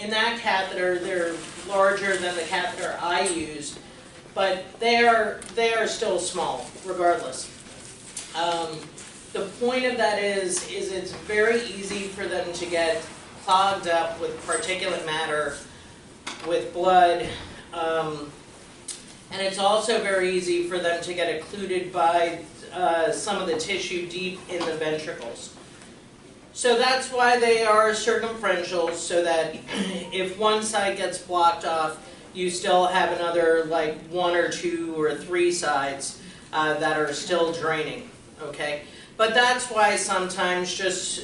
in that catheter, they're larger than the catheter I used, but they are still small, regardless. The point of that is it's very easy for them to get clogged up with particulate matter, with blood, and it's also very easy for them to get occluded by some of the tissue deep in the ventricles. So that's why they are circumferential, so that if one side gets blocked off, you still have another like 1 or 2 or 3 sides that are still draining. Okay, but that's why sometimes just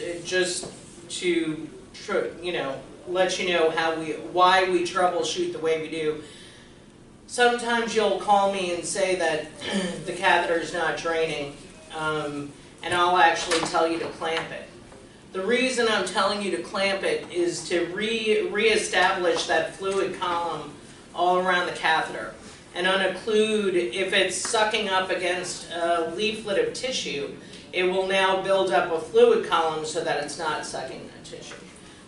to let you know why we troubleshoot the way we do. Sometimes you'll call me and say that the catheter is not draining, and I'll actually tell you to clamp it. The reason I'm telling you to clamp it is to reestablish that fluid column all around the catheter and unocclude. If it's sucking up against a leaflet of tissue, it will now build up a fluid column so that it's not sucking that tissue.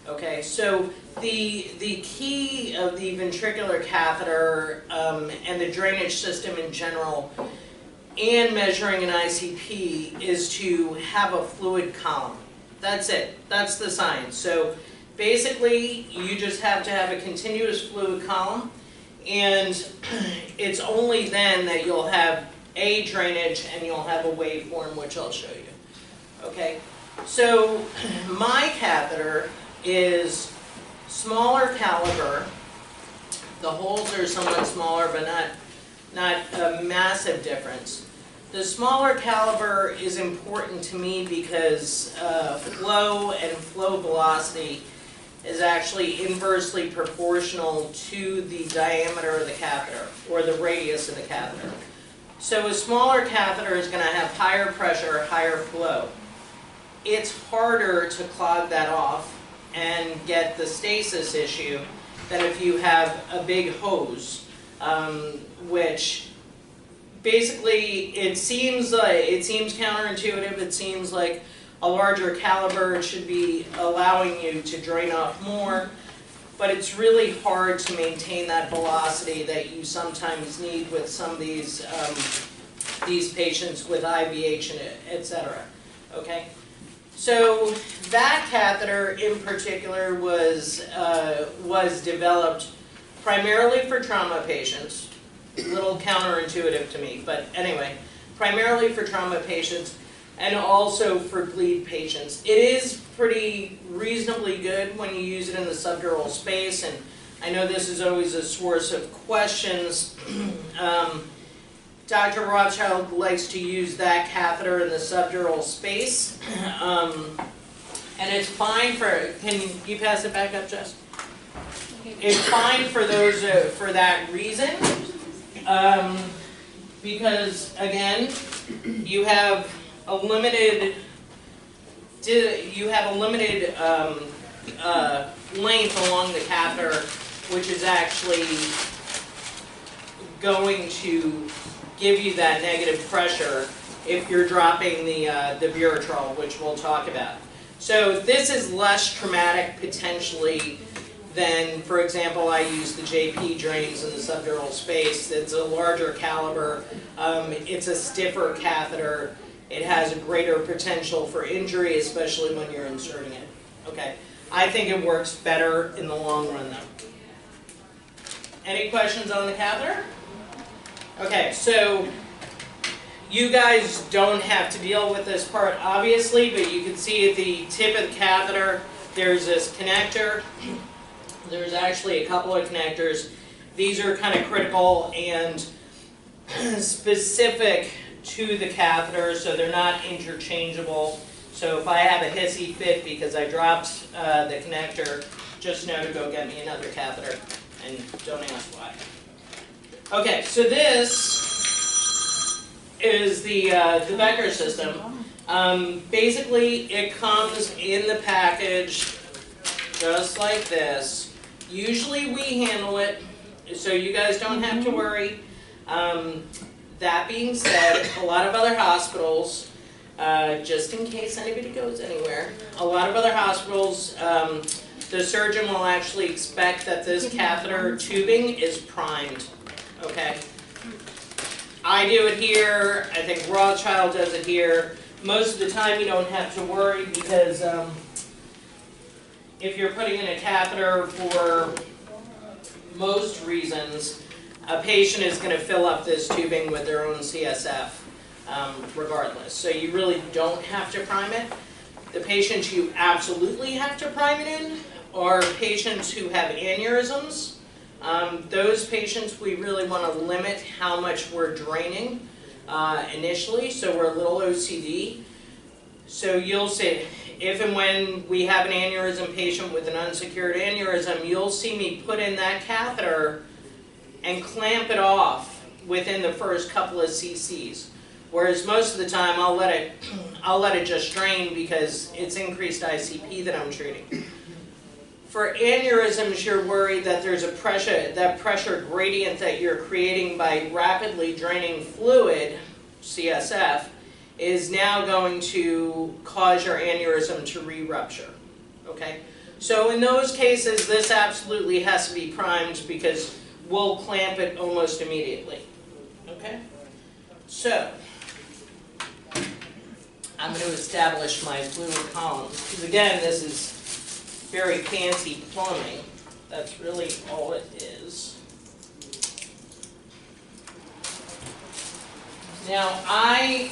Okay, so the key of the ventricular catheter and the drainage system in general and measuring an ICP is to have a fluid column. That's it. That's the science. So basically, you just have to have a continuous fluid column, and it's only then that you'll have a drainage and you'll have a waveform, which I'll show you. Okay, so my catheter is smaller caliber. The holes are somewhat smaller, but not a massive difference. The smaller caliber is important to me because flow and flow velocity is actually inversely proportional to the diameter of the catheter, or the radius of the catheter. So a smaller catheter is going to have higher pressure, higher flow. It's harder to clog that off and get the stasis issue than if you have a big hose, which basically it seems counterintuitive. It seems like a larger caliber should be allowing you to drain off more, but it's really hard to maintain that velocity that you sometimes need with some of these patients with IVH and etc. Okay, so that catheter in particular was developed primarily for trauma patients. A little counterintuitive to me, but anyway, primarily for trauma patients and also for bleed patients. It is pretty reasonably good when you use it in the subdural space, and I know this is always a source of questions. Dr. Rothschild likes to use that catheter in the subdural space, and it's fine for, can you pass it back up, Jess? It's fine for those, for that reason. Because again, you have a limited length along the catheter, which is actually going to give you that negative pressure if you're dropping the Buretrol, which we'll talk about. So this is less traumatic potentially than, for example, I use the JP drains in the subdural space. It's a larger caliber, it's a stiffer catheter, it has a greater potential for injury, especially when you're inserting it. Okay, I think it works better in the long run though. Any questions on the catheter? Okay, so you guys don't have to deal with this part obviously, but you can see at the tip of the catheter there's this connector. There's actually a couple of connectors. These are kind of critical and specific to the catheter, so they're not interchangeable. So if I have a hissy fit because I dropped the connector, just know to go get me another catheter, and don't ask why. Okay, so this is the Becker system. Basically, it comes in the package just like this. Usually we handle it, so you guys don't have to worry. That being said, a lot of other hospitals, just in case anybody goes anywhere, a lot of other hospitals the surgeon will actually expect that this catheter tubing is primed, okay? I do it here, I think Rothschild does it here. Most of the time you don't have to worry because if you're putting in a catheter for most reasons, a patient is going to fill up this tubing with their own CSF regardless. So you really don't have to prime it. The patients you absolutely have to prime it in are patients who have aneurysms. Those patients we really want to limit how much we're draining initially, so we're a little OCD. So you'll see, if and when we have an aneurysm patient with an unsecured aneurysm, you'll see me put in that catheter and clamp it off within the first couple of cc's. Whereas most of the time I'll let it just drain because it's increased ICP that I'm treating. For aneurysms, you're worried that there's a pressure gradient that you're creating by rapidly draining fluid, CSF, is now going to cause your aneurysm to re-rupture. Okay? So in those cases, this absolutely has to be primed because we'll clamp it almost immediately. Okay? So, I'm going to establish my fluid column. Because again, this is very fancy plumbing. That's really all it is. Now, I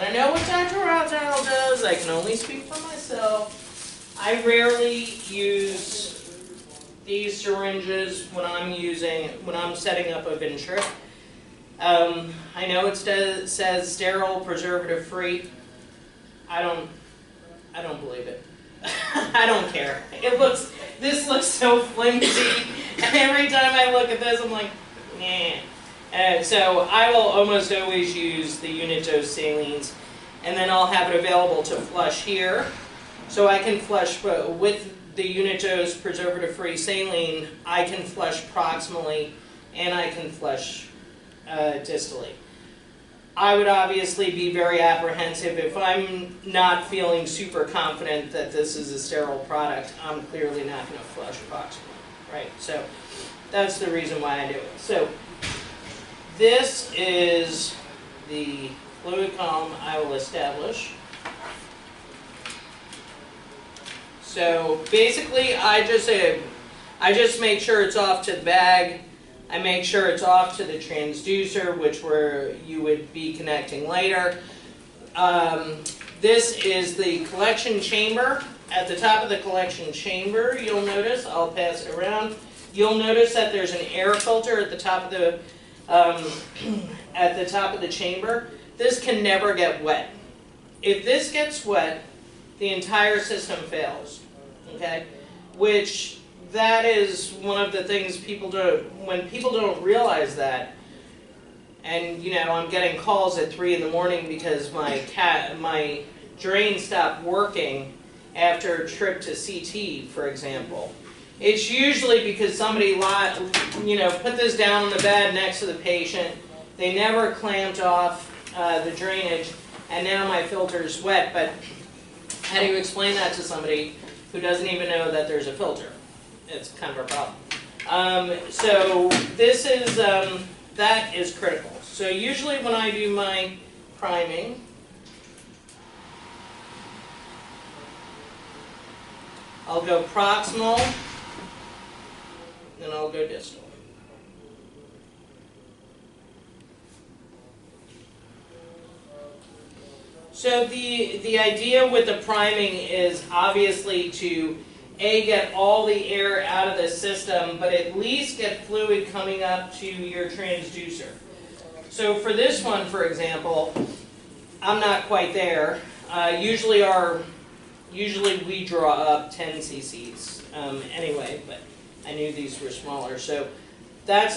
don't know what Dr. Rothschild does. I can only speak for myself. I rarely use these syringes when I'm setting up a ventric. I know it says sterile, preservative-free. I don't believe it. I don't care. This looks so flimsy, and every time I look at this, I'm like, nah. So I will almost always use the unit dose salines, and then I'll have it available to flush here. So I can flush with the unit dose preservative-free saline. I can flush proximally, and I can flush distally. I would obviously be very apprehensive if I'm not feeling super confident that this is a sterile product. I'm clearly not going to flush proximally, right? So that's the reason why I do it. So this is the fluid column I will establish. So basically, I just make sure it's off to the bag. I make sure it's off to the transducer, which you would be connecting later. This is the collection chamber. At the top of the collection chamber, you'll notice, I'll pass it around, you'll notice that there's an air filter at the top of the chamber. This can never get wet. If this gets wet, the entire system fails. Okay? Which that is one of the things when people don't realize that, and I'm getting calls at 3 in the morning because my drain stopped working after a trip to CT, for example. It's usually because somebody put this down on the bed next to the patient, they never clamped off the drainage, and now my filter's wet. But how do you explain that to somebody who doesn't even know that there's a filter? It's kind of a problem. So this is, that is critical. So usually when I do my priming, I'll go proximal, then I'll go distal. So the idea with the priming is obviously to get all the air out of the system, but at least get fluid coming up to your transducer. So for this one, for example, I'm not quite there. Usually we draw up 10 cc's anyway, but I knew these were smaller. So that's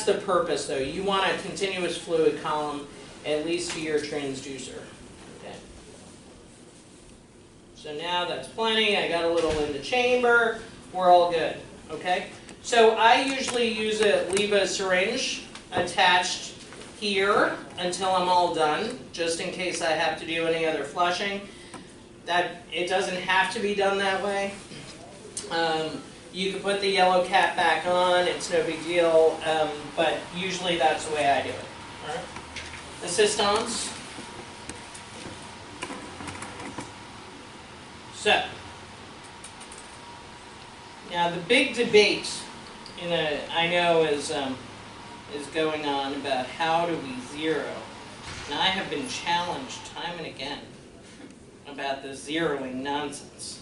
the purpose, though. You want a continuous fluid column, at least to your transducer. So now that's plenty. I got a little in the chamber. We're all good. Okay? So I usually leave a syringe attached here until I'm all done, just in case I have to do any other flushing. That it doesn't have to be done that way. You can put the yellow cap back on, it's no big deal, but usually that's the way I do it. All right. Assistance. So, now the big debate I know is going on about how do we zero. And I have been challenged time and again about the zeroing nonsense.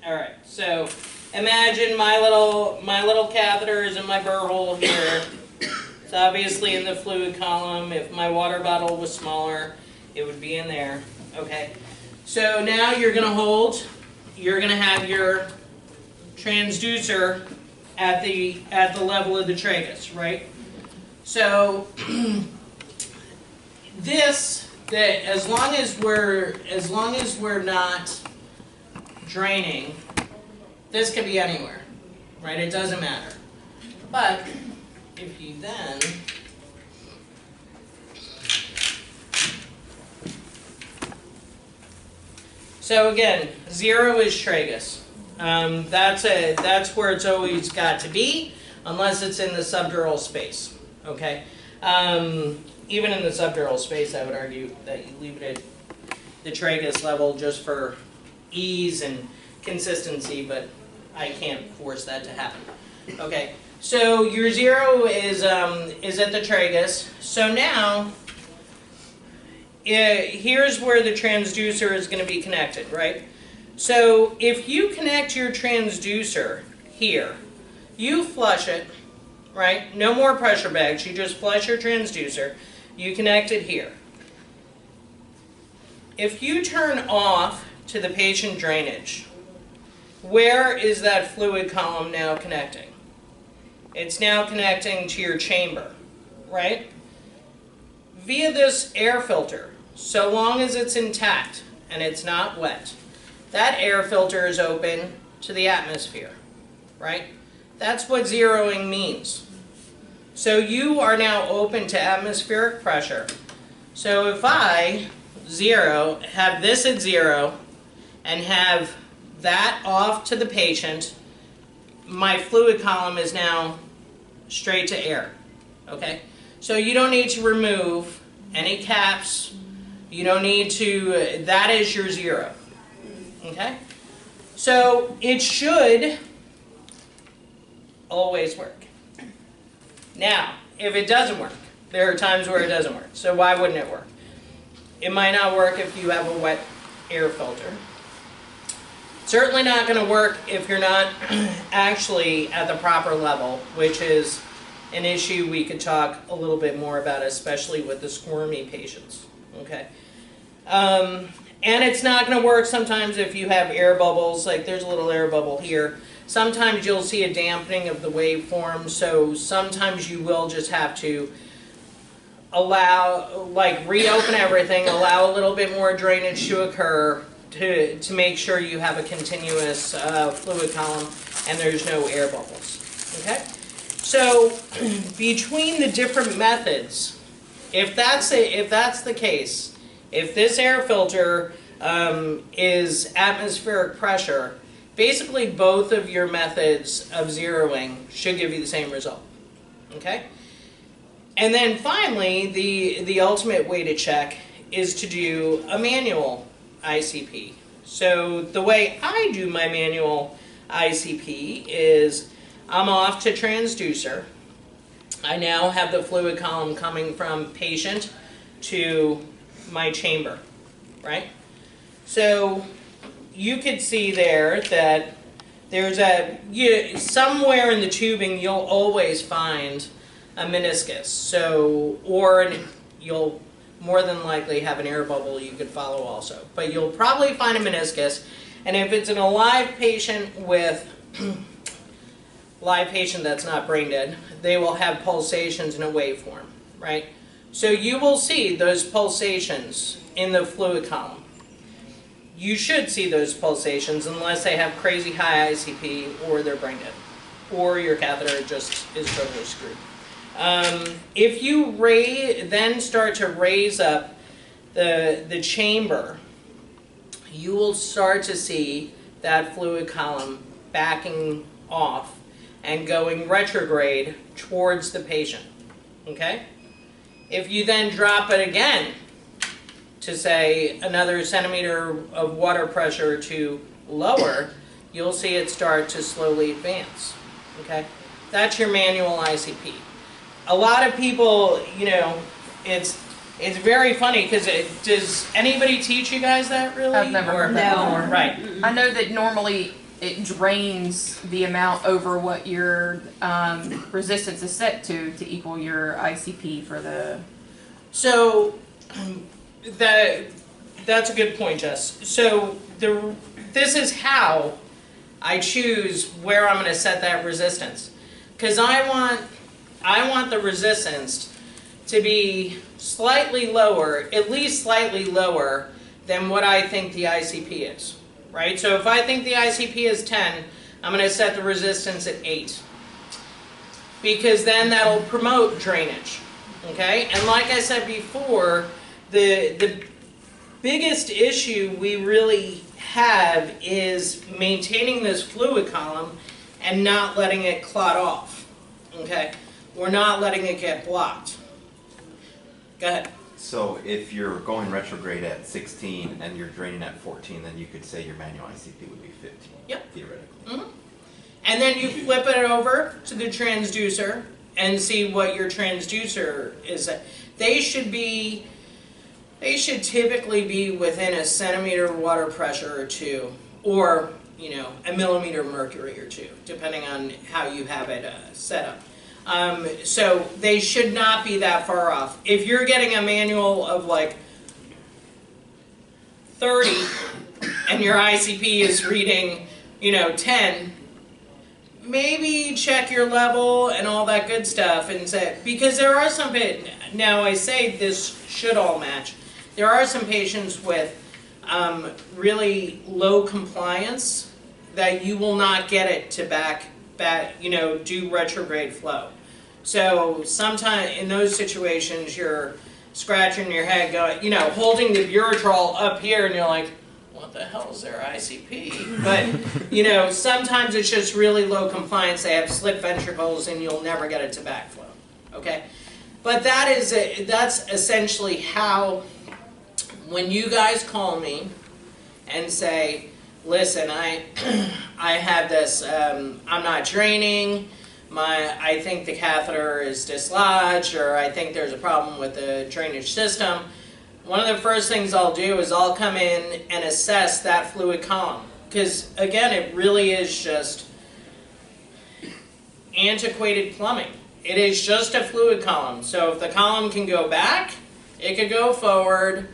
All right, so imagine my little catheter is in my burr hole here. It's obviously in the fluid column. If my water bottle was smaller, it would be in there. Okay. So now you're going to have your transducer at the level of the tragus, right? So as long as we're not draining, this could be anywhere, right? It doesn't matter. But if you then so again, 0 is tragus. That's where it's always got to be, unless it's in the subdural space. Okay. Even in the subdural space, I would argue that you leave it at the tragus level just for ease and consistency, but I can't force that to happen. Okay. So your 0 is at the tragus. So now, here's where the transducer is going to be connected, right? So if you connect your transducer here, you flush it, right? No more pressure bags. You just flush your transducer. You connect it here. If you turn off to the patient drainage, where is that fluid column now connecting? It's now connecting to your chamber, right? Via this air filter, so long as it's intact and it's not wet, that air filter is open to the atmosphere, right? That's what zeroing means. So you are now open to atmospheric pressure. So if I have this at 0 and have that off to the patient, my fluid column is now straight to air, okay? So you don't need to remove any caps. You don't need to, that is your 0, okay? So it should always work. Now, if it doesn't work, there are times where it doesn't work. So why wouldn't it work? It might not work if you have a wet air filter. Certainly not going to work if you're not actually at the proper level, which is an issue we could talk a little bit more about, especially with the squirmy patients. Okay. And it's not going to work sometimes if you have air bubbles, like there's a little air bubble here. Sometimes you'll see a dampening of the waveform, so sometimes you will just have to allow, like reopen everything, allow a little bit more drainage to occur to make sure you have a continuous fluid column and there's no air bubbles. Okay? So between the different methods, if that's the case, if this air filter is atmospheric pressure, basically both of your methods of zeroing should give you the same result. Okay? And then finally, the ultimate way to check is to do a manual ICP. So the way I do my manual ICP is I'm off to transducer. I now have the fluid column coming from patient to my chamber, right? So you could see there that there's somewhere in the tubing you'll always find a meniscus. So, or you'll more than likely have an air bubble you could follow also. But you'll probably find a meniscus, and if it's an alive patient that's not brain dead, they will have pulsations in a waveform, right? So you will see those pulsations in the fluid column. You should see those pulsations unless they have crazy high ICP or they're brain dead, or your catheter just is totally screwed. If you then start to raise up the chamber, you will start to see that fluid column backing off and going retrograde towards the patient, okay? If you then drop it again to say another centimeter of water pressure to lower, you'll see it start to slowly advance, okay? That's your manual ICP. A lot of people, you know, it's very funny because does anybody teach you guys that really? I've never heard that before. Right. I know that normally it drains the amount over what your resistance is set to equal your ICP for the... So that's a good point, Jess. So this is how I choose where I'm going to set that resistance, because I want the resistance to be slightly lower, at least slightly lower than what I think the ICP is, right? So if I think the ICP is 10, I'm going to set the resistance at 8, because then that'll promote drainage, okay? And like I said before, the biggest issue we really have is maintaining this fluid column and not letting it clot off, okay? We're not letting it get blocked. Go ahead. So if you're going retrograde at 16 and you're draining at 14, then you could say your manual ICP would be 15, Yep. theoretically. Mm-hmm. And then you flip it over to the transducer and see what your transducer is. They should typically be within a centimeter water pressure or 2, or, you know, a millimeter mercury or 2, depending on how you have it set up. So they should not be that far off. If you're getting a manual of like 30 and your ICP is reading, you know, 10, maybe check your level and all that good stuff and say, because there are some, now I say this should all match. There are some patients with really low compliance that you will not get it to back, you know, do retrograde flow. So sometimes in those situations, you're scratching your head, going, you know, holding the Buretrol up here, and you're like, what the hell is their ICP? But, you know, sometimes it's just really low compliance. They have slit ventricles, and you'll never get it to backflow. Okay, but that's essentially how, when you guys call me and say, listen, I have this, I'm not draining, I think the catheter is dislodged, or I think there's a problem with the drainage system, one of the first things I'll do is I'll come in and assess that fluid column. Because again, it really is just antiquated plumbing. It is just a fluid column. So if the column can go back, it could go forward,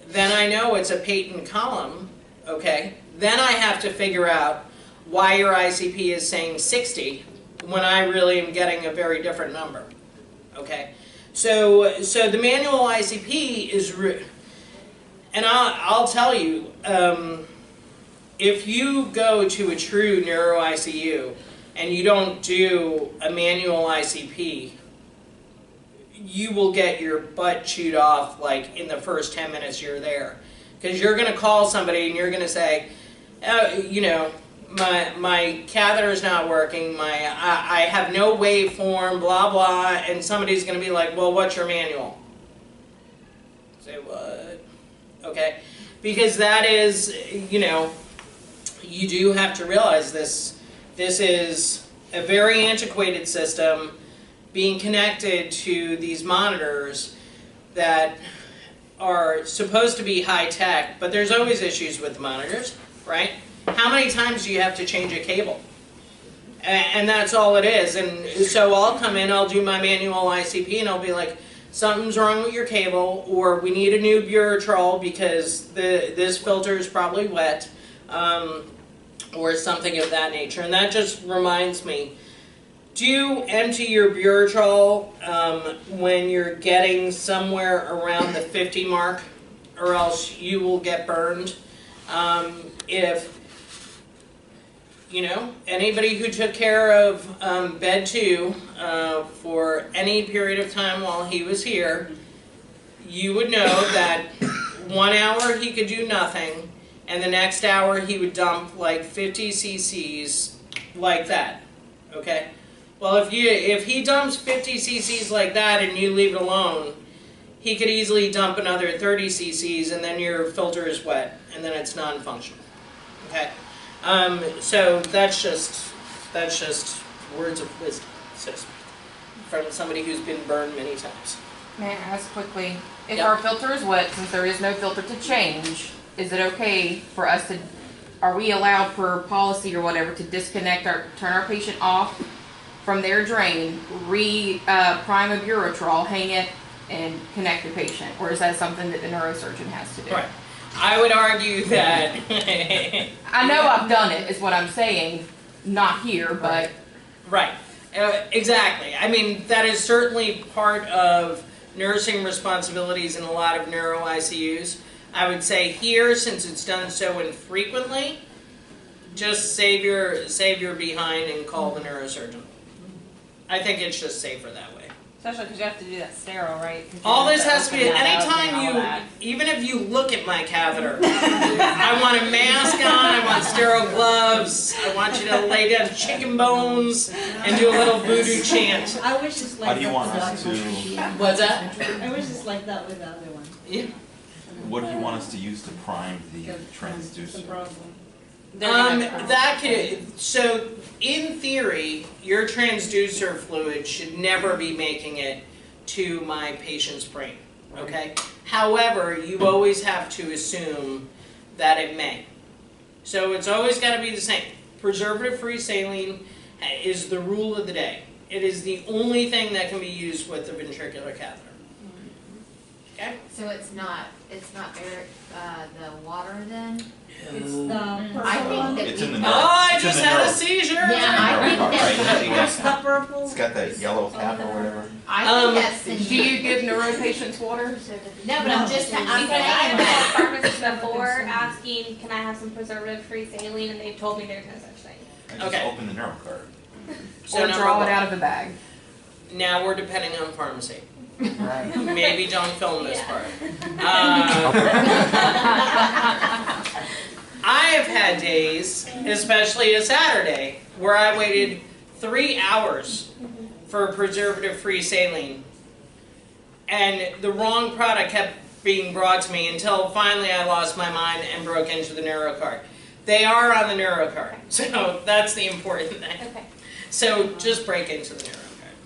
then I know it's a patent column, okay? Then I have to figure out why your ICP is saying 60 when I really am getting a very different number, okay? So the manual ICP is, and I'll tell you, if you go to a true neuro ICU and you don't do a manual ICP, you will get your butt chewed off like in the first 10 minutes you're there. Because you're going to call somebody and you're going to say, oh, you know, my catheter is not working, I have no waveform, blah, blah, and somebody's going to be like, well, what's your manual? Say, what? Okay. Because that is, you know, you do have to realize this is a very antiquated system being connected to these monitors that are supposed to be high-tech, but there's always issues with the monitors, right? How many times do you have to change a cable? And that's all it is. And so I'll come in, I'll do my manual ICP, and I'll be like, something's wrong with your cable, or we need a new Buretrol because this filter is probably wet, or something of that nature. And that just reminds me, do empty your Buretrol when you're getting somewhere around the 50 mark, or else you will get burned. If, you know, anybody who took care of bed 2 for any period of time while he was here, you would know that 1 hour he could do nothing, and the next hour he would dump like 50 cc's like that, okay? Well, if he dumps 50 cc's like that and you leave it alone, he could easily dump another 30 cc's and then your filter is wet and then it's non-functional, okay? So that's just words of wisdom, so to speak, from somebody who's been burned many times. May I ask quickly, if Yep. our filter is wet, since there is no filter to change, is it okay for us to, are we allowed per policy or whatever to disconnect turn our patient off from their drain, prime a Bureautrol, hang it, and connect the patient? Or is that something that the neurosurgeon has to do? Right. I would argue that I know I've done it, is what I'm saying, not here, but. right, exactly. I mean, that is certainly part of nursing responsibilities in a lot of neuro ICUs. I would say here, since it's done so infrequently, just save your behind and call the neurosurgeon. I think it's just safer that way. Especially because you have to do that sterile, right? All this has to be, anytime even if you look at my catheter, I want a mask on, I want sterile gloves, I want you to lay down chicken bones and do a little voodoo chant. I wish it's like How do you that want with us the other to, one. What's that? I wish it's like that with the other one. Yeah. what do you want us to use to prime the transducer? That could, so in theory, your transducer fluid should never be making it to my patient's brain, okay? However, you always have to assume that it may. So it's always got to be the same. Preservative-free saline is the rule of the day. It is the only thing that can be used with the ventricular catheter. Okay? So it's not the water then? It's the purple I think one. that It's in the Oh, neuro. I it's in just the had a neuro- seizure! Yeah, I think that's, It's the purple. It's got that yellow cap or whatever. I think that's the. Do you give neuro patients water? No, but I'm just, I'm saying Because I've been that. at pharmacists before asking, can I have some preservative-free saline, and they've told me there's no such thing. I just Okay. open the neuro card. So Or number draw it one. out of the bag? Now we're depending on pharmacy. Right. Maybe don't film this Yeah. part. I have had days, especially a Saturday, where I waited 3 hours for preservative-free saline. And the wrong product kept being brought to me until finally I lost my mind and broke into the neuro card. They are on the neuro card, so that's the important thing. Okay, So just break into the neuro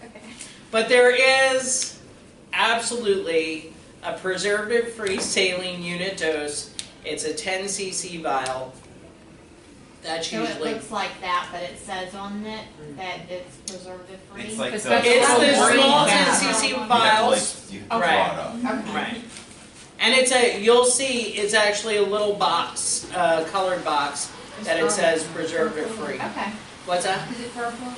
card. okay. But there is absolutely a preservative-free saline unit dose. It's a 10 cc vial. That's So it usually, looks like that, but it says on it that it's preservative free. It's like Because the. that's it's what the green small 10 cap. cc You have to, vials. you have to Right. draw it up. Okay. Right. And it's you'll see it's actually a little box, colored box, that it says preservative-free. Okay. What's that? Is it purple?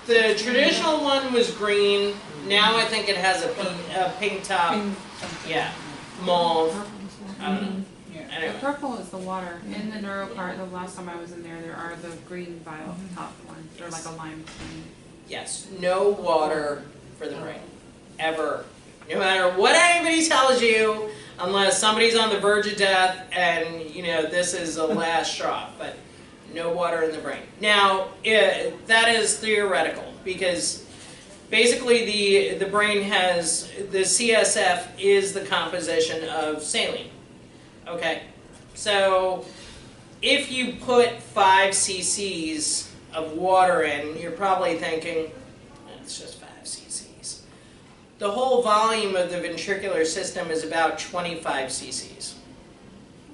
The traditional one was green. Now I think it has a pink top. Yeah, mauve. I don't know. The Anyway. purple is the water. In the neuro cart, the last time I was in there are the green vial top ones. They're like a lime green. Yes, no water for the brain, ever. No matter what anybody tells you, unless somebody's on the verge of death and, you know, this is a last straw, but no water in the brain. Now, that is theoretical because basically the brain has, the CSF is the composition of saline, okay? So if you put 5 cc's of water in, you're probably thinking, it's just 5 cc's. The whole volume of the ventricular system is about 25 cc's.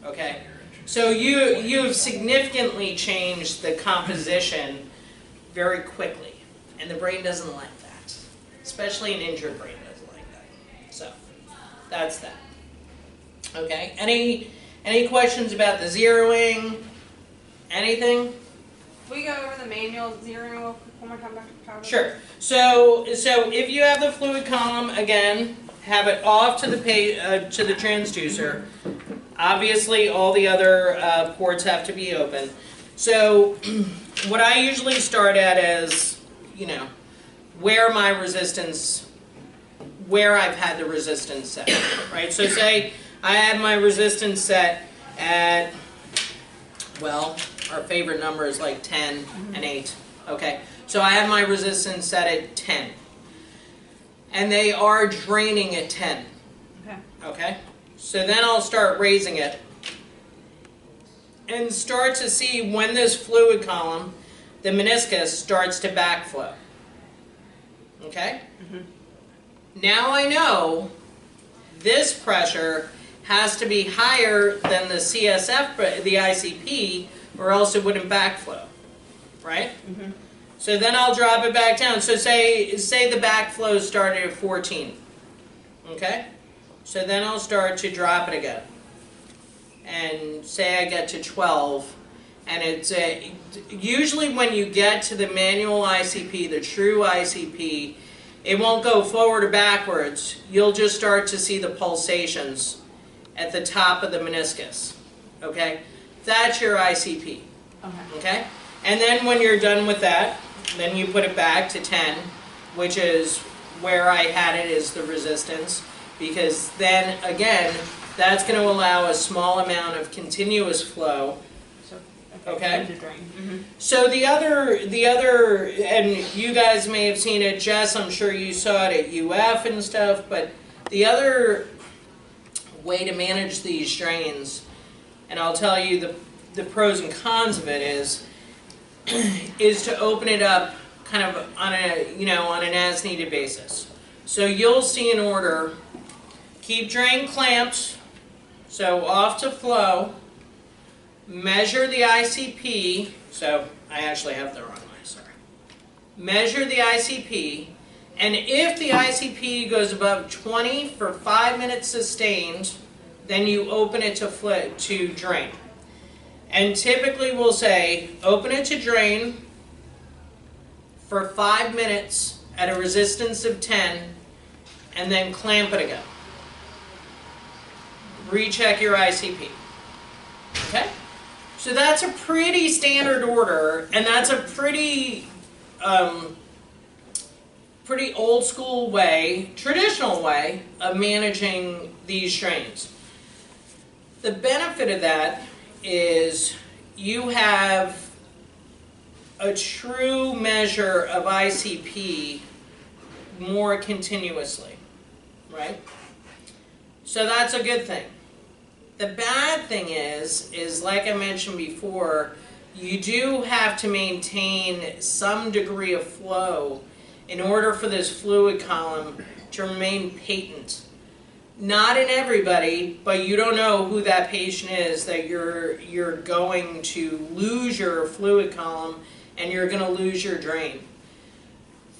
Okay? So you've significantly changed the composition very quickly. And the brain doesn't like that. Especially an injured brain doesn't like that. So, that's that. Okay? Any questions about the zeroing? Anything? Will you go over the manual zero one more time, Dr. Pachado? Sure. So if you have the fluid column, again, have it off to the transducer. Obviously, all the other ports have to be open. So what I usually start at is, you know, where I've had the resistance set, right? So say I had my resistance set at, well, our favorite number is like 10 and 8. Okay, so I have my resistance set at 10. And they are draining at 10. Okay. Okay, so then I'll start raising it and start to see when this fluid column, the meniscus, starts to backflow. Okay? Now I know this pressure has to be higher than the CSF, the ICP, or else it wouldn't backflow. Right? So then I'll drop it back down. So say the backflow started at 14. Okay? So then I'll start to drop it again. And say I get to 12. And it's usually when you get to the manual ICP, the true ICP, it won't go forward or backwards. You'll just start to see the pulsations at the top of the meniscus. Okay? That's your ICP. Okay? And then when you're done with that, then you put it back to 10, which is where I had it as the resistance, because then, again, that's going to allow a small amount of continuous flow. Okay? So the other, and you guys may have seen it, Jess, I'm sure you saw it at UF and stuff, but the other way to manage these drains, and I'll tell you the pros and cons of it is to open it up kind of on an as needed basis. So you'll see an order, keep drain clamped, so off to flow, measure the ICP, so I actually have the wrong line, sorry. Measure the ICP, and if the ICP goes above 20 for 5 minutes sustained, then you open it to drain. And typically we'll say, open it to drain for 5 minutes at a resistance of 10, and then clamp it again. Recheck your ICP. Okay? So that's a pretty standard order, and that's a pretty old school way, traditional way of managing these drains. The benefit of that is you have a true measure of ICP more continuously, right? So that's a good thing. The bad thing is like I mentioned before, you do have to maintain some degree of flow in order for this fluid column to remain patent. Not in everybody, but you don't know who that patient is that you're going to lose your fluid column and you're going to lose your drain.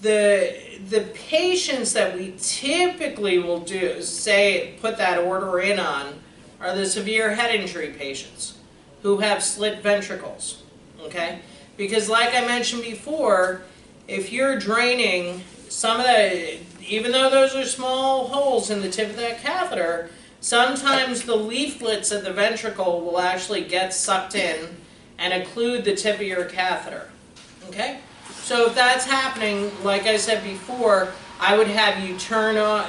The patients that we typically will put that order in on are the severe head injury patients who have slit ventricles, okay? Because like I mentioned before, if you're draining some of the, even though those are small holes in the tip of that catheter, sometimes the leaflets of the ventricle will actually get sucked in and occlude the tip of your catheter, okay? So if that's happening, like I said before, I would have you turn on,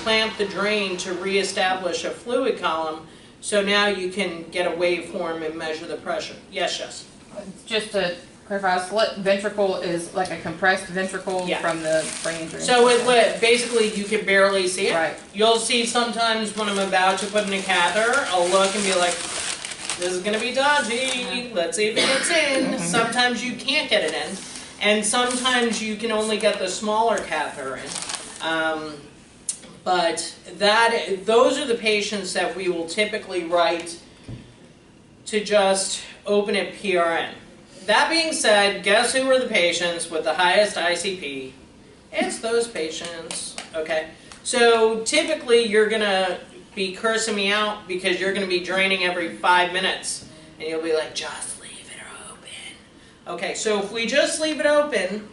clamp the drain to reestablish a fluid column, so now you can get a waveform and measure the pressure. Yes, Jess? Just to clarify, a slit ventricle is like a compressed ventricle Yeah. from the brain injury. So basically you can barely see it. Right. You'll see sometimes when I'm about to put in a catheter, I'll look and be like, this is going to be dodgy, let's see if it gets in. Sometimes you can't get it in. And sometimes you can only get the smaller catheter in. But those are the patients that we will typically write to just open at PRN. That being said, guess who are the patients with the highest ICP? It's those patients, okay? So typically you're going to be cursing me out because you're going to be draining every 5 minutes. And you'll be like, just leave it open. Okay, so if we just leave it open,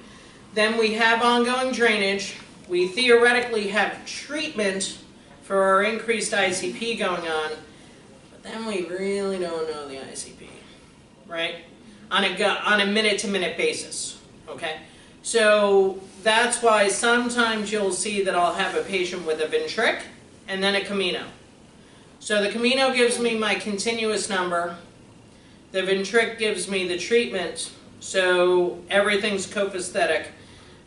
then we have ongoing drainage. We theoretically have treatment for our increased ICP going on, but then we really don't know the ICP, right? On a minute-to-minute basis, okay? So that's why sometimes you'll see that I'll have a patient with a Ventric and then a Camino. So the Camino gives me my continuous number. The Ventric gives me the treatment, so everything's copacetic.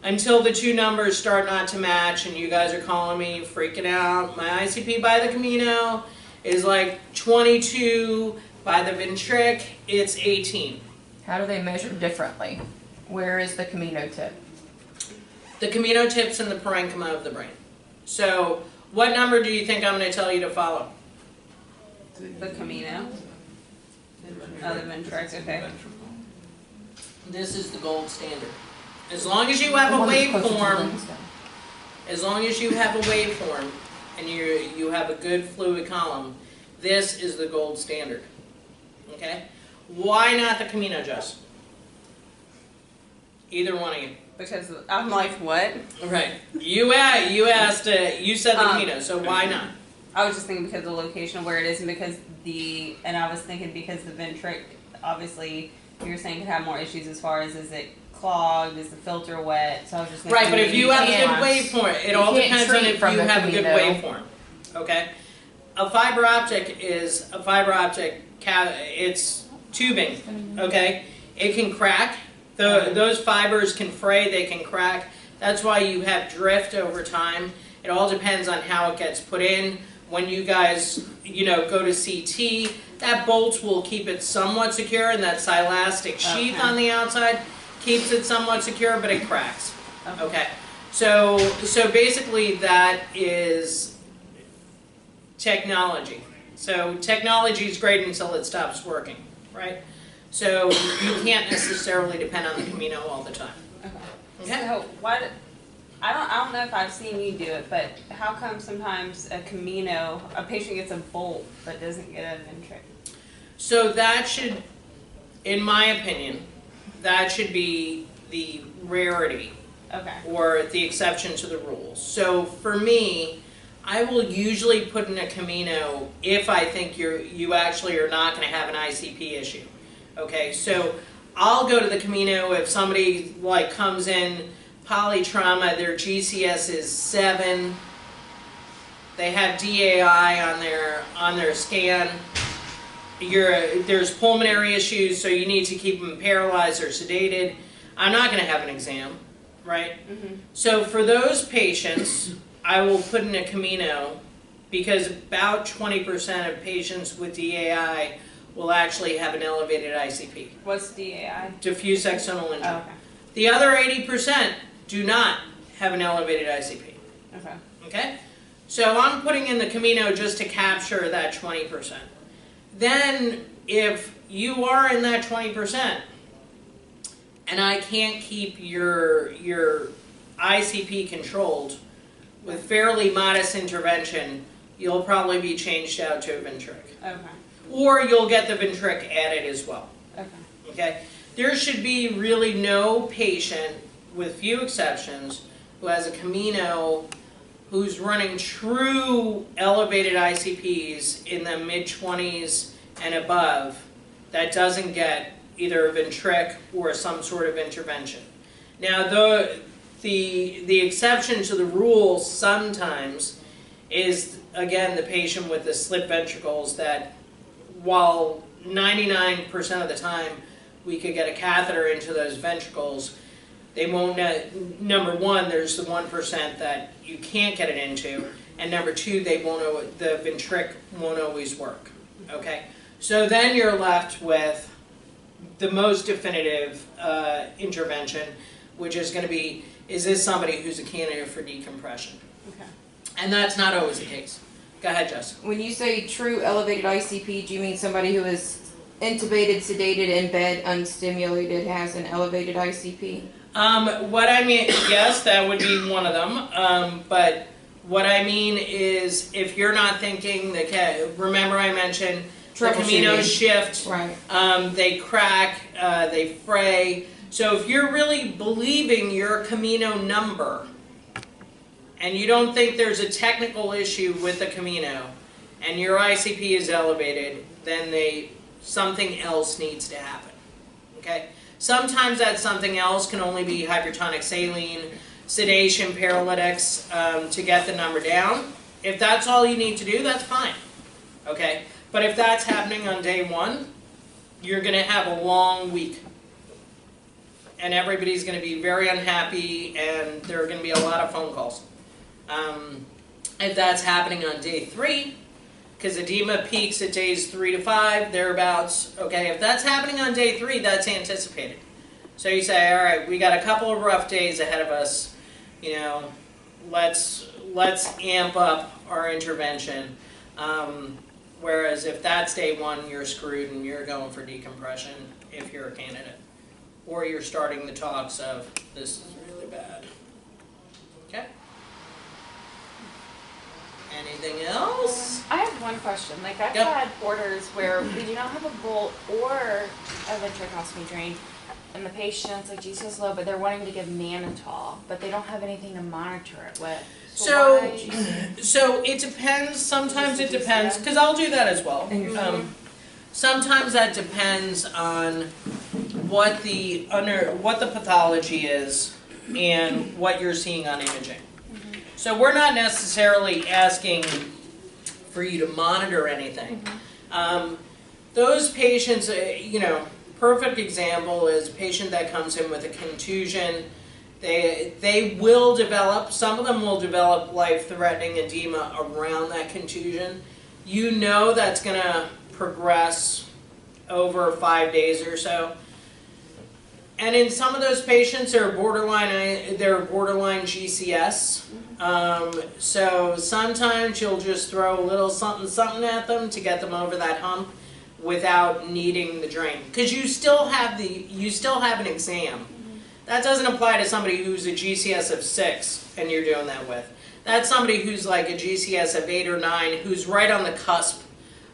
Until the two numbers start not to match and you guys are calling me freaking out. My ICP by the Camino is like 22, by the Ventric it's 18. How do they measure differently? Where is the Camino tip? The Camino tip's in the parenchyma of the brain. So what number do you think I'm going to tell you to follow? The Camino. Oh, the Ventric, okay. This is the gold standard. As long as you have a The one that's closer to the waveform, brainstem. as long as you have a waveform and you have a good fluid column, this is the gold standard. Okay? Why not the Camino, Jess? Either one of you. Because I'm like, what? Right. You asked, you said the Camino, so why not? I was just thinking because of the location of where it is and because and I was thinking because the Ventric, obviously, you're saying could have more issues as far as is it clogged, is the filter wet, so I was just thinking. Right, but if you have a good can't- waveform, it you all can't depends on treat if from you the have a good Camino. waveform. Okay? A fiber optic is a fiber optic, it's tubing, okay? It can crack. Those fibers can fray, they can crack. That's why you have drift over time. It all depends on how it gets put in. When you guys, go to CT, that bolt will keep it somewhat secure, and that silastic sheath on the outside keeps it somewhat secure, but it cracks. Okay. So basically that is technology. So technology is great until it stops working, right? So you can't necessarily depend on the Camino all the time. Okay? So why? I don't know if I've seen you do it, but how come sometimes a Camino, a patient gets a bolt but doesn't get a Ventric? So that should, in my opinion, that should be the rarity Okay. or the exception to the rules. So for me, I will usually put in a Camino if I think you actually are not going to have an ICP issue. Okay, so I'll go to the Camino if somebody comes in polytrauma, their GCS is 7, they have DAI on their scan. There's pulmonary issues, so you need to keep them paralyzed or sedated. I'm not going to have an exam, right? Mm-hmm. So for those patients, I will put in a Camino because about 20% of patients with DAI will actually have an elevated ICP, What's DAI? diffuse axonal injury. Oh, okay. The other 80% do not have an elevated ICP. Okay. Okay? So I'm putting in the Camino just to capture that 20%. Then if you are in that 20% and I can't keep your ICP controlled with fairly modest intervention, you'll probably be changed out to a Ventric. Okay. Or you'll get the Ventric added as well. Okay. Okay? There should be really no patient, with few exceptions, who has a Camino who's running true elevated ICPs in the mid-20s and above that doesn't get either a Ventric or some sort of intervention. Now, the exception to the rule sometimes is, again, the patient with the slit ventricles that, while 99% of the time we could get a catheter into those ventricles, they won't, number one, there's the 1% that you can't get it into, and number two, the Ventric won't always work, okay? So then you're left with the most definitive intervention, which is going to be, is this somebody who's a candidate for decompression? Okay. And that's not always the case. Go ahead, Jess. When you say true elevated ICP, do you mean somebody who is intubated, sedated, in bed, unstimulated, has an elevated ICP? What I mean, yes, that would be one of them. But what I mean is, if you're not thinking, remember I mentioned the Camino shift, Right. they crack, they fray. So if you're really believing your Camino number, and you don't think there's a technical issue with the Camino, and your ICP is elevated, then something else needs to happen. Okay? Sometimes that something else can only be hypertonic saline, sedation, paralytics to get the number down. If that's all you need to do, that's fine. okay? But if that's happening on day 1, you're gonna have a long week. And everybody's gonna be very unhappy, and there are gonna be a lot of phone calls. If that's happening on day 3, because edema peaks at days 3 to 5, thereabouts, okay? If that's happening on day 3, that's anticipated. So you say, all right, we got a couple of rough days ahead of us, you know, let's amp up our intervention. Whereas if that's day 1, you're screwed and you're going for decompression if you're a candidate. Or you're starting the talks of, this is really bad. Okay? Anything else? I have one question. Like, I've Yep. had orders where we do not have a bolt or a ventriculostomy drain, and the patient's like GCS low, but they're wanting to give mannitol, but they don't have anything to monitor it with. So, why- so it depends. Sometimes it depends, because I'll do that as well. Sometimes that depends on what the pathology is and what you're seeing on imaging. So we're not necessarily asking for you to monitor anything. Those patients, you know, perfect example is a patient that comes in with a contusion. They will develop, some of them will develop life-threatening edema around that contusion. You know that's going to progress over 5 days or so. And in some of those patients, they're borderline GCS. So sometimes you'll just throw a little something at them to get them over that hump without needing the drain, because you still have an exam. That doesn't apply to somebody who's a GCS of 6 and you're doing that with. That's somebody who's like a GCS of 8 or 9, who's right on the cusp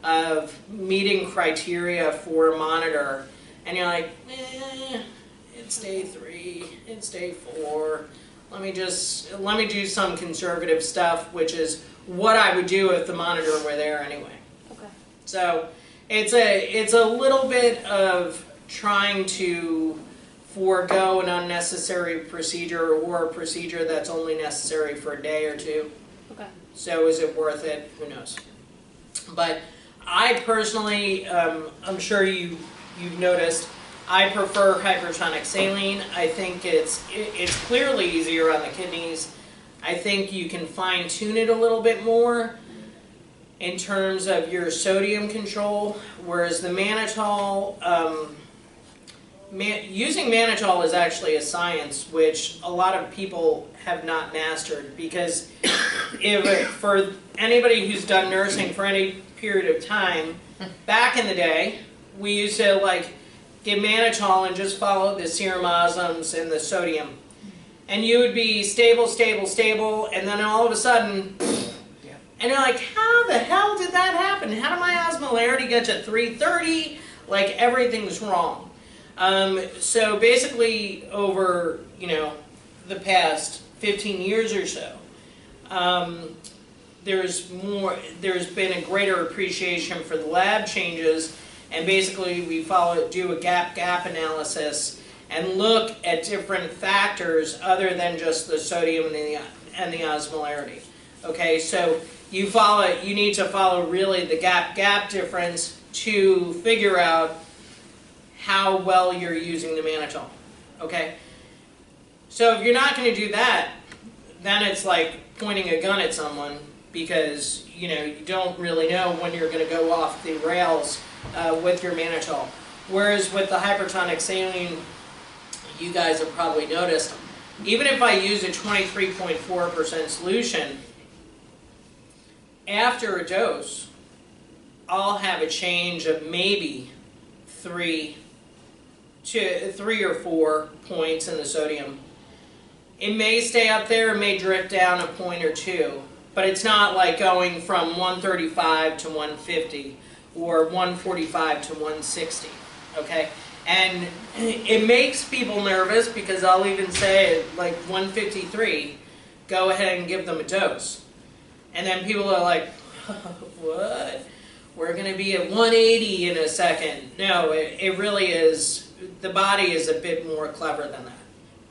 of meeting criteria for a monitor, and you're like, it's day 3, it's day 4. Let me do some conservative stuff, which is what I would do if the monitor were there anyway. Okay. So it's a little bit of trying to forego an unnecessary procedure, or a procedure that's only necessary for a day or 2. Okay. So is it worth it? Who knows? But I personally, I'm sure you've noticed, I prefer hypertonic saline. I think it's clearly easier on the kidneys. I think you can fine tune it a little bit more in terms of your sodium control, whereas the mannitol, using mannitol is actually a science which a lot of people have not mastered, because for anybody who's done nursing for any period of time, back in the day, we used to give mannitol and just follow the serum osms and the sodium. And you would be stable, stable, stable, and then all of a sudden, and you're like, how the hell did that happen? How did my osmolarity get to 330? Like, everything's wrong. So basically, over, the past 15 years or so, there's been a greater appreciation for the lab changes, and basically we do a gap analysis and look at different factors other than just the sodium and the osmolarity. Okay, so you need to follow really the gap difference to figure out how well you're using the mannitol. Okay, so if you're not going to do that, then it's like pointing a gun at someone, because you don't really know when you're going to go off the rails with your mannitol. Whereas with the hypertonic saline, you guys have probably noticed, even if I use a 23.4% solution, after a dose, I'll have a change of maybe 3 or 4 points in the sodium. It may stay up there, it may drift down a point or 2, but it's not like going from 135 to 150 or 145 to 160, okay? And it makes people nervous, because I'll even say, like 153, go ahead and give them a dose. And then people are like, what? We're going to be at 180 in a second. No, it really is, the body is a bit more clever than that,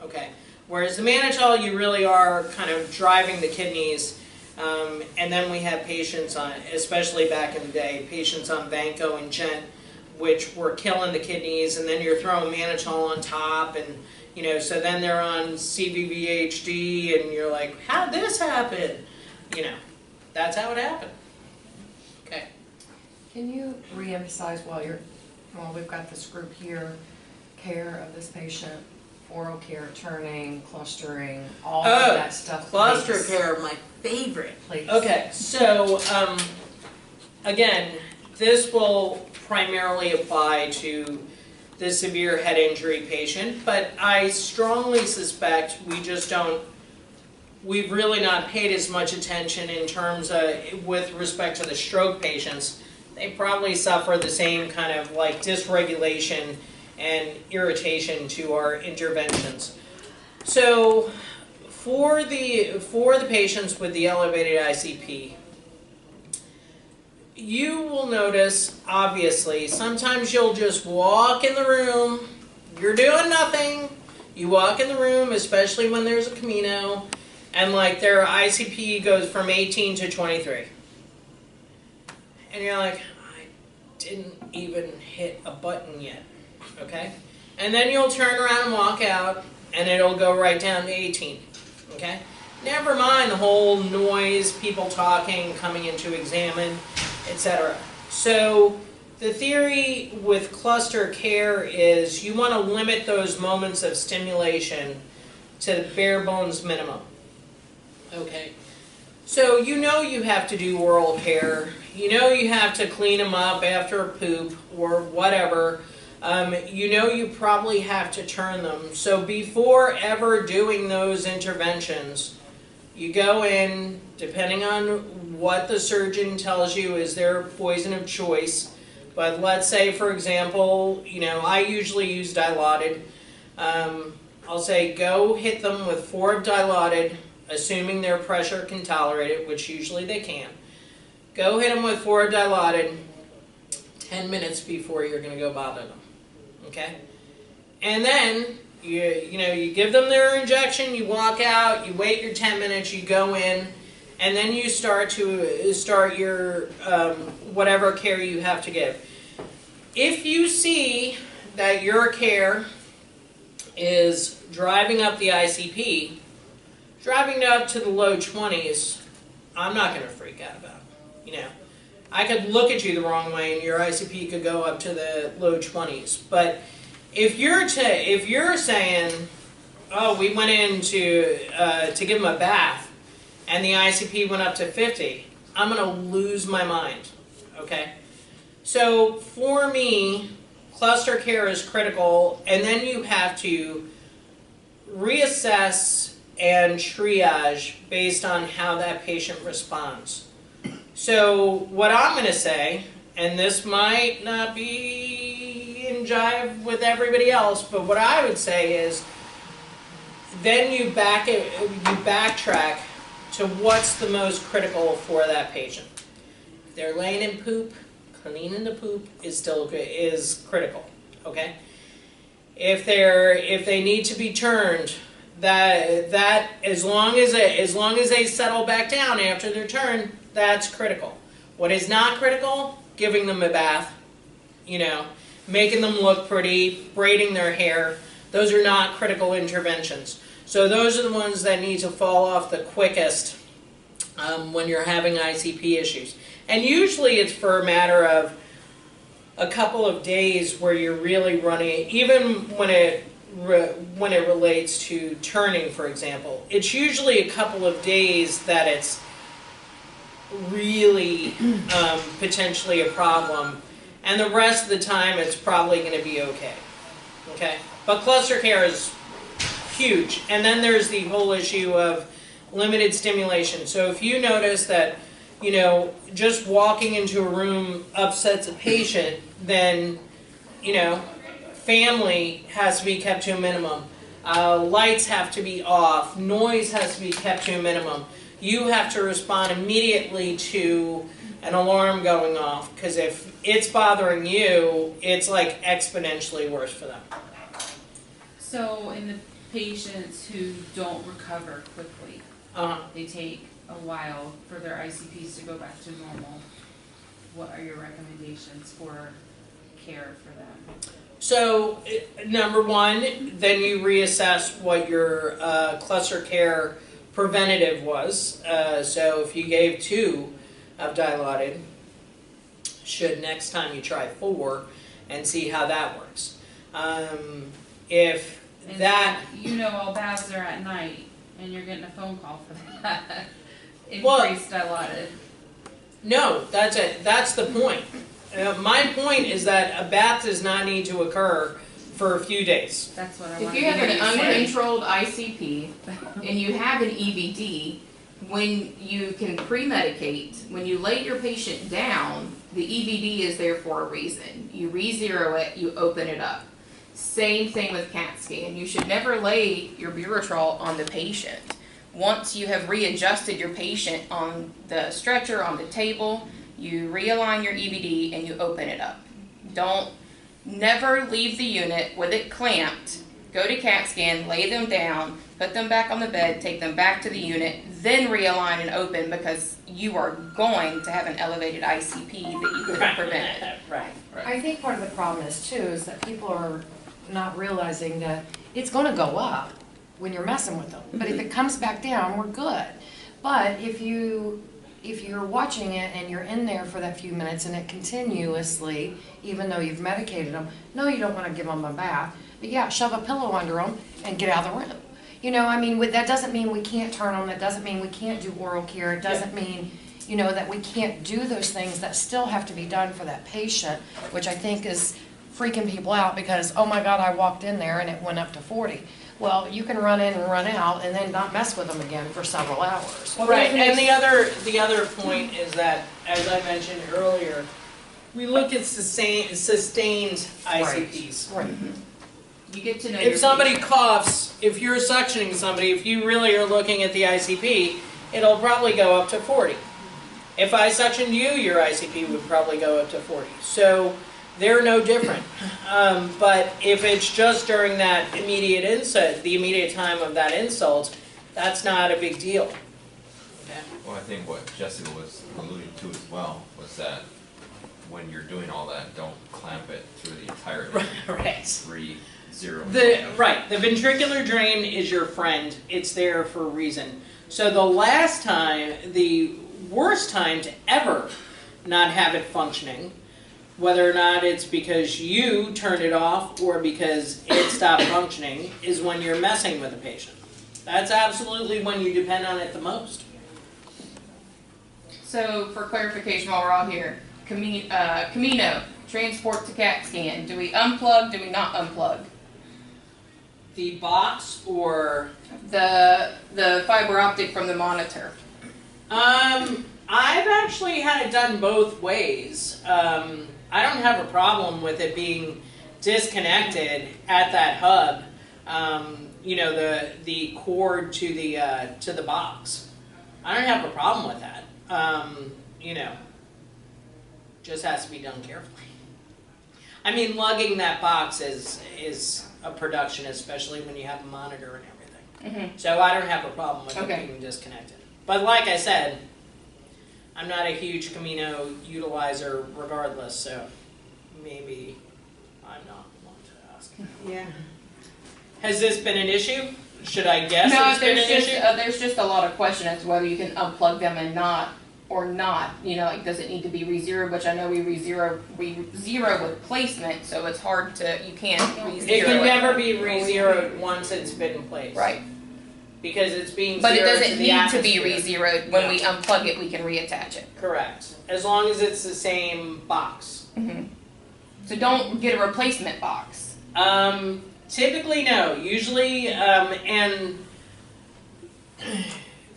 okay? Whereas the mannitol, you really are kind of driving the kidneys And then we have patients on, especially back in the day, patients on Vanco and Gent, which were killing the kidneys, and then you're throwing mannitol on top, and so then they're on CVVHD, and you're like, how'd this happen? That's how it happened. Okay. Can you reemphasize while we've got this group here, care of this patient, oral care, turning, clustering, all of that stuff? Cluster please. care, my favorite. Please. Okay, so again, this will primarily apply to the severe head injury patient, but I strongly suspect we've really not paid as much attention in terms of, with respect to the stroke patients. They probably suffer the same kind of like dysregulation and irritation to our interventions. So for the patients with the elevated ICP, you will notice, obviously, sometimes you'll just walk in the room, you're doing nothing, you walk in the room, especially when there's a Camino, and like their ICP goes from 18 to 23. And you're like, I didn't even hit a button yet, okay? And then you'll turn around and walk out, and it'll go right down to 18, okay? Never mind the whole noise, people talking, coming in to examine, etc. So the theory with cluster care is you want to limit those moments of stimulation to the bare bones minimum. Okay, so you have to do oral care, you have to clean them up after a poop or whatever, you probably have to turn them. So before ever doing those interventions, you go in, depending on what the surgeon tells you is their poison of choice, but let's say, for example, I usually use Dilaudid. I'll say go hit them with 4 of Dilaudid, assuming their pressure can tolerate it, which usually they can. Go hit them with 4 of Dilaudid 10 minutes before you're going to go bother them, okay? And then you give them their injection, you walk out, you wait your 10 minutes, you go in, and then you start your whatever care you have to give. If you see that your care is driving up the ICP, driving it up to the low 20s, I'm not going to freak out about it. I could look at you the wrong way and your ICP could go up to the low 20s. But if you're saying, oh, we went in to give him a bath and the ICP went up to 50, I'm going to lose my mind, okay? So for me, cluster care is critical, and then you have to reassess and triage based on how that patient responds. So what I'm going to say, and this might not be in jive with everybody else, but what I would say is then you backtrack to what's the most critical for that patient. If they're laying in poop, cleaning the poop is critical, okay? If they need to be turned, that as long as they settle back down after their turn, that's critical. What is not critical? Giving them a bath, making them look pretty, braiding their hair. Those are not critical interventions. So those are the ones that need to fall off the quickest when you're having ICP issues. And usually it's for a matter of a couple of days where you're really running, even when it relates to turning, for example. It's usually a couple of days that it's really potentially a problem, and the rest of the time it's probably going to be okay. Okay? But cluster care is huge. And then there's the whole issue of limited stimulation. So if you notice that, just walking into a room upsets a patient, then, family has to be kept to a minimum. Lights have to be off. Noise has to be kept to a minimum. You have to respond immediately to an alarm going off, because if it's bothering you, it's like exponentially worse for them. So in the patients who don't recover quickly, they take a while for their ICPs to go back to normal, what are your recommendations for care for them? So, number one, then you reassess what your cluster care preventative was. So if you gave 2 of Dilaudid, should next time you try 4 and see how that works. If And that, you know all baths are at night, and you're getting a phone call for that. Well- Increased Dilaudid. no, that's the point. My point is that a bath does not need to occur for a few days. That's what I If wanted you to have hear an you say. uncontrolled ICP and you have an EVD, when you can pre-medicate, when you lay your patient down, the EVD is there for a reason. You re-zero it, you open it up. Same thing with CAT scan. You should never lay your Buretrol on the patient. Once you have readjusted your patient on the stretcher, on the table, you realign your EVD and you open it up. Don't never leave the unit with it clamped. Go to CAT scan, lay them down, put them back on the bed, take them back to the unit, then realign and open, because you are going to have an elevated ICP that you could have prevented. Right. I think part of the problem is too, is that people are not realizing that it's gonna go up when you're messing with them. But if it comes back down, we're good. But if you're watching it and you're in there for that few minutes and it continuously, even though you've medicated them, no, you don't wanna give them a bath, but yeah, shove a pillow under them and get out of the room. You know, I mean, that doesn't mean we can't turn them, that doesn't mean we can't do oral care, it doesn't mean, you know, that we can't do those things that still have to be done for that patient, which I think is freaking people out because, oh my God, I walked in there and it went up to 40. Well, you can run in and run out and then not mess with them again for several hours. Right, and the other point is that, as I mentioned earlier, we look at sustained ICPs. Right. You get to know your If somebody patient. coughs, if you're suctioning somebody, if you really are looking at the ICP, it'll probably go up to 40. If I suctioned you, your ICP would probably go up to 40. So they're no different. But if it's just during that immediate insult, the immediate time of that insult, that's not a big deal. Okay. Well, I think what Jessica was alluding to as well was that when you're doing all that, don't clamp it through the entire thing. Right. 3-0. The ventricular drain is your friend. It's there for a reason. So the worst time to ever not have it functioning, whether or not it's because you turned it off or because it stopped functioning, is when you're messing with a patient. That's absolutely when you depend on it the most. So for clarification while we're all here, Camino, transport to CAT scan. Do we unplug, do we not unplug? The box or The fiber optic from the monitor. I've actually had it done both ways. I don't have a problem with it being disconnected at that hub. You know, the cord to the box. I don't have a problem with that. You know, just has to be done carefully. I mean, lugging that box is a production, especially when you have a monitor and everything. Mm-hmm. So I don't have a problem with Okay. it being disconnected. But like I said, I'm not a huge Camino utilizer regardless, so maybe I'm not the one to ask. Yeah. Has this been an issue? Should I guess No, it's been an issue? there's just a lot of question as to whether you can unplug them and not, or not. You know, like, does it need to be re-zeroed, which I know we re-zero with placement, so it's hard to, you can't re-zero It can never be re-zeroed once it's been in place. Right. Because it's being But it zeroed doesn't to the need to atmosphere. be re-zeroed. When No. we unplug it, we can reattach it. Correct. As long as it's the same box. Mm-hmm. So don't get a replacement box. Typically no. Usually,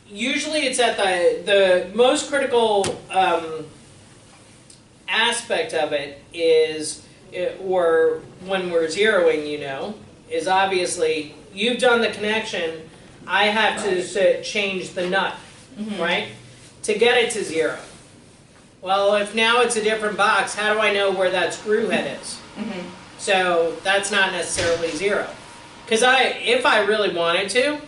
usually it's at the most critical aspect of it is, or when we're zeroing, you know, is obviously you've done the connection. I have to change the nut, right, to get it to zero. Well, if now it's a different box, how do I know where that screw head is? Mm-hmm. So that's not necessarily zero. Because if I really wanted to,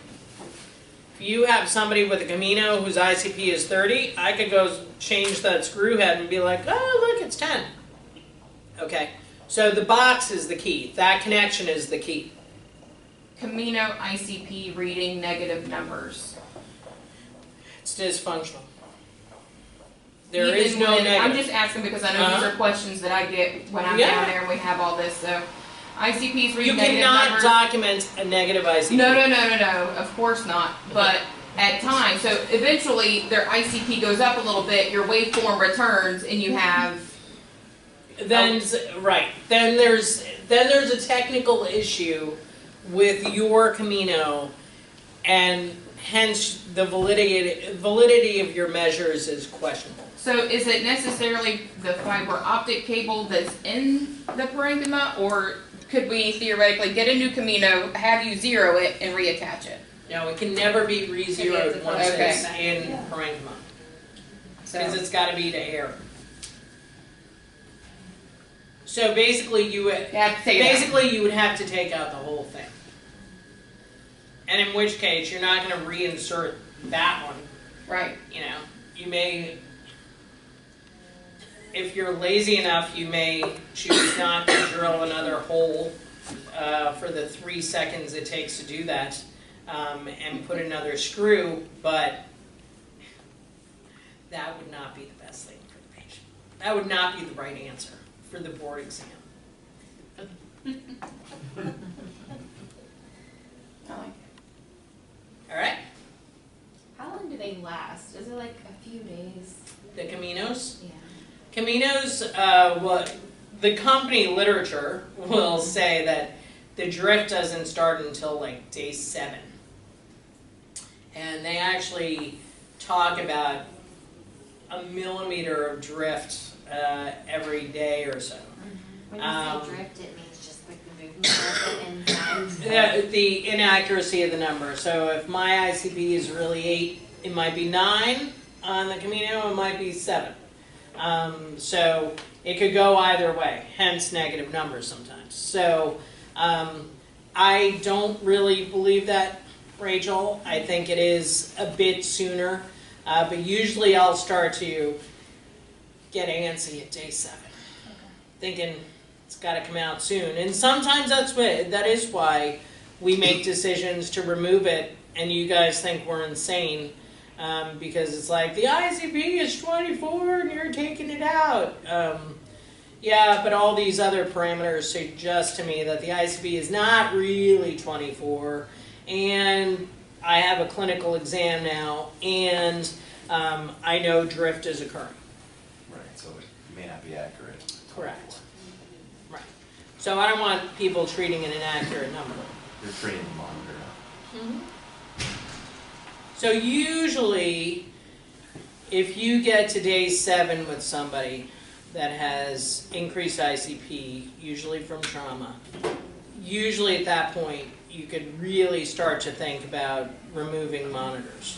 If you have somebody with a Camino whose ICP is 30, I could go change that screw head and be like, oh, look, it's 10. Okay, so the box is the key. That connection is the key. Camino ICP reading negative numbers. It's dysfunctional. There Even is no when- negative. I'm just asking because I know these are questions that I get when I'm Yeah. down there and we have all this, so. ICPs read You negative cannot numbers. document a negative ICP. No, of course not, but at times, so eventually their ICP goes up a little bit, your waveform returns, and you have, Then right. Then there's a technical issue with your Camino, and hence the validity of your measures is questionable. so is it necessarily the fiber optic cable that's in the parenchyma, or could we theoretically get a new Camino, have you zero it, and reattach it? No, it can never be re-zeroed once Okay. it's in parenchyma, So, because it's got to be to air. So basically, you would you have to take it out. basically you would have to take out the whole thing, and in which case you're not going to reinsert that one. Right. You know, you may, if you're lazy enough, you may choose not to drill another hole for the 3 seconds it takes to do that, and put another screw, but that would not be the best thing for the patient. That would not be the right answer for the board exam. All right, How long do they last? Is it like a few days? the Caminos. Yeah. Caminos, the company literature will say that the drift doesn't start until like day 7. And they actually talk about a millimeter of drift every day or so. When you say drift, it means just like the movement of the inside. The inaccuracy of the number. So if my ICP is really 8, it might be 9 on the Camino, it might be 7. So it could go either way, hence negative numbers sometimes. So I don't really believe that, Rachel. I think it is a bit sooner, but usually I'll start to get antsy at day 7, thinking it's got to come out soon. And sometimes that is why we make decisions to remove it, and you guys think we're insane. Because it's like, the ICP is 24 and you're taking it out. Yeah, but all these other parameters suggest to me that the ICP is not really 24, and I have a clinical exam now, and I know drift is occurring. Right, so it may not be accurate. Correct. Right. So I don't want people treating an inaccurate number. You're training the monitor. So usually, if you get to day 7 with somebody that has increased ICP, usually from trauma, usually at that point you could really start to think about removing monitors.